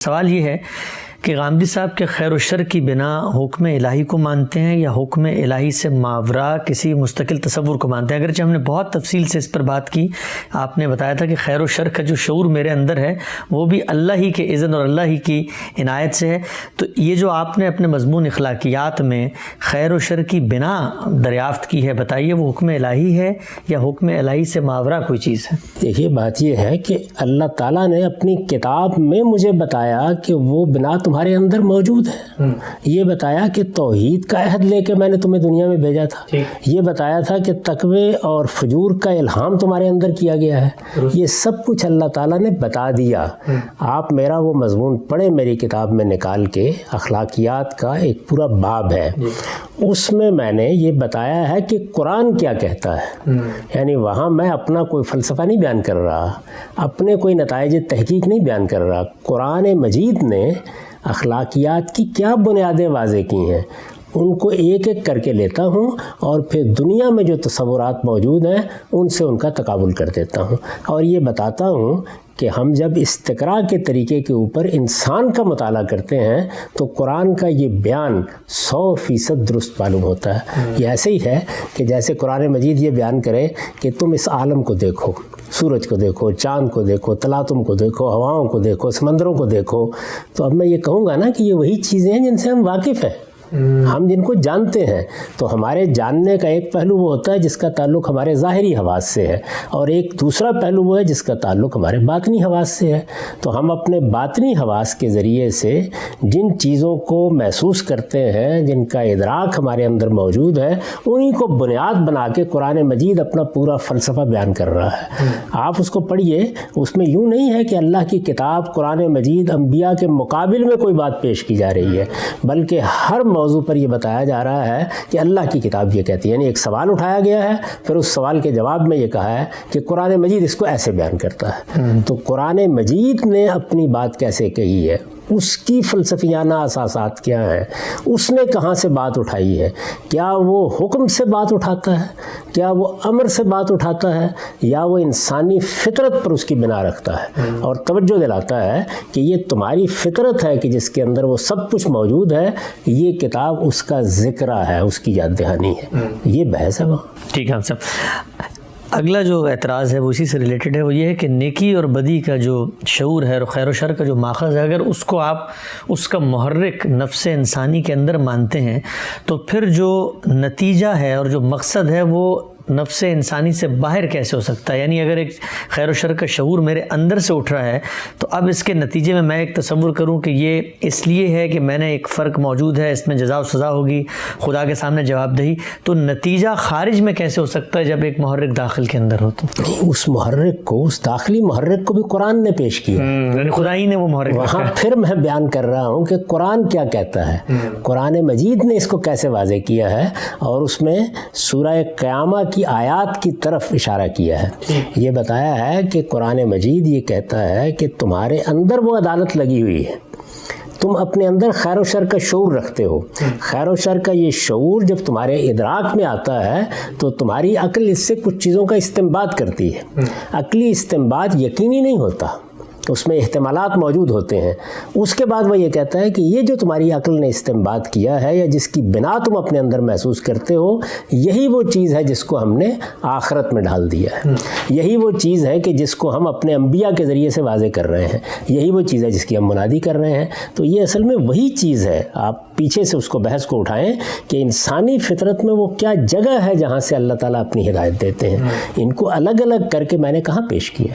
سوال یہ ہے کہ غامدی صاحب کے خیر و شر کی بنا حکم الہی کو مانتے ہیں یا حکم الہی سے ماورا کسی مستقل تصور کو مانتے ہیں؟ اگرچہ ہم نے بہت تفصیل سے اس پر بات کی، آپ نے بتایا تھا کہ خیر و شر کا جو شعور میرے اندر ہے وہ بھی اللہ ہی کے اذن اور اللہ ہی کی عنایت سے ہے، تو یہ جو آپ نے اپنے مضمون اخلاقیات میں خیر و شر کی بنا دریافت کی ہے، بتائیے وہ حکم الہی ہے یا حکم الہی سے ماورا کوئی چیز ہے؟ دیکھیے بات یہ ہے کہ اللہ تعالیٰ نے اپنی کتاب میں مجھے بتایا کہ وہ بنا تمہارے اندر موجود ہے۔ یہ بتایا کہ توحید کا عہد لے کے میں نے تمہیں دنیا میں بھیجا تھا، یہ بتایا تھا کہ تقوی اور فجور کا الہام تمہارے اندر کیا گیا ہے، یہ سب کچھ اللہ تعالیٰ نے بتا دیا۔ آپ میرا وہ مضمون پڑھیں میری کتاب میں نکال کے، اخلاقیات کا ایک پورا باب ہے، اس میں نے یہ بتایا ہے کہ قرآن کیا کہتا ہے۔ یعنی وہاں میں اپنا کوئی فلسفہ نہیں بیان کر رہا، اپنے کوئی نتائج تحقیق نہیں بیان کر رہا، قرآن مجید نے اخلاقیات کی کیا بنیادیں واضح کی ہیں ان کو ایک ایک کر کے لیتا ہوں اور پھر دنیا میں جو تصورات موجود ہیں ان سے ان کا تقابل کر دیتا ہوں، اور یہ بتاتا ہوں کہ ہم جب استقراء کے طریقے کے اوپر انسان کا مطالعہ کرتے ہیں تو قرآن کا یہ بیان 100% درست معلوم ہوتا ہے۔ یہ ایسے ہی ہے کہ جیسے قرآن مجید یہ بیان کرے کہ تم اس عالم کو دیکھو، سورج کو دیکھو، چاند کو دیکھو، تلاتم کو دیکھو، ہواؤں کو دیکھو، سمندروں کو دیکھو، تو اب میں یہ کہوں گا نا کہ یہ وہی چیزیں ہیں جن سے ہم واقف ہیں، ہم جن کو جانتے ہیں۔ تو ہمارے جاننے کا ایک پہلو وہ ہوتا ہے جس کا تعلق ہمارے ظاہری حواس سے ہے، اور ایک دوسرا پہلو وہ ہے جس کا تعلق ہمارے باطنی حواس سے ہے۔ تو ہم اپنے باطنی حواس کے ذریعے سے جن چیزوں کو محسوس کرتے ہیں، جن کا ادراک ہمارے اندر موجود ہے، انہی کو بنیاد بنا کے قرآن مجید اپنا پورا فلسفہ بیان کر رہا ہے۔ آپ اس کو پڑھیے، اس میں یوں نہیں ہے کہ اللہ کی کتاب قرآن مجید انبیاء کے مقابل میں کوئی بات پیش کی جا رہی ہے، بلکہ ہر موضوع پر یہ بتایا جا رہا ہے کہ اللہ کی کتاب یہ کہتی ہے۔ یعنی ایک سوال اٹھایا گیا ہے، پھر اس سوال کے جواب میں یہ کہا ہے کہ قرآن مجید اس کو ایسے بیان کرتا ہے۔ تو قرآن مجید نے اپنی بات کیسے کہی ہے، اس کی فلسفیانہ اساسات کیا ہیں، اس نے کہاں سے بات اٹھائی ہے، کیا وہ حکم سے بات اٹھاتا ہے، کیا وہ امر سے بات اٹھاتا ہے، یا وہ انسانی فطرت پر اس کی بنا رکھتا ہے اور توجہ دلاتا ہے کہ یہ تمہاری فطرت ہے کہ جس کے اندر وہ سب کچھ موجود ہے، یہ کتاب اس کا ذکر ہے، اس کی یاد دہانی ہے۔ یہ بحث ہے وہاں۔ ٹھیک ہے صاحب، اگلا جو اعتراض ہے وہ اسی سے ریلیٹڈ ہے، وہ یہ ہے کہ نیکی اور بدی کا جو شعور ہے اور خیر و شر کا جو ماخذ ہے، اگر اس کو آپ اس کا محرک نفس انسانی کے اندر مانتے ہیں تو پھر جو نتیجہ ہے اور جو مقصد ہے وہ نفس انسانی سے باہر کیسے ہو سکتا ہے؟ یعنی اگر ایک خیر و شر کا شعور میرے اندر سے اٹھ رہا ہے تو اب اس کے نتیجے میں ایک تصور کروں کہ یہ اس لیے ہے کہ میں نے ایک فرق موجود ہے، اس میں جزا و سزا ہوگی، خدا کے سامنے جواب دہی، تو نتیجہ خارج میں کیسے ہو سکتا ہے جب ایک محرک داخل کے اندر ہو؟ تو اس محرک کو، اس داخلی محرک کو بھی قرآن نے پیش کیا، یعنی خدا ہی نے وہ محرک وہاں پھر میں بیان کر رہا ہوں کہ قرآن کیا کہتا ہے، قرآن مجید نے اس کو کیسے واضح کیا ہے، اور اس میں سورہ قیامہ کی آیات کی طرف اشارہ کیا ہے۔ یہ بتایا ہے کہ قرآن مجید یہ کہتا ہے کہ تمہارے اندر وہ عدالت لگی ہوئی ہے، تم اپنے اندر خیر و شر کا شعور رکھتے ہو، خیر و شر کا یہ شعور جب تمہارے ادراک میں آتا ہے تو تمہاری عقل اس سے کچھ چیزوں کا استنباط کرتی ہے۔ عقلی استنباط یقینی نہیں ہوتا، اس میں احتمالات موجود ہوتے ہیں۔ اس کے بعد وہ یہ کہتا ہے کہ یہ جو تمہاری عقل نے استنباط کیا ہے یا جس کی بنا تم اپنے اندر محسوس کرتے ہو، یہی وہ چیز ہے جس کو ہم نے آخرت میں ڈال دیا ہے، یہی وہ چیز ہے کہ جس کو ہم اپنے انبیاء کے ذریعے سے واضح کر رہے ہیں، یہی وہ چیز ہے جس کی ہم منادی کر رہے ہیں۔ تو یہ اصل میں وہی چیز ہے۔ آپ پیچھے سے اس کو بحث کو اٹھائیں کہ انسانی فطرت میں وہ کیا جگہ ہے جہاں سے اللہ تعالیٰ اپنی ہدایت دیتے ہیں، ان کو الگ الگ کر کے میں نے کہاں پیش کیا۔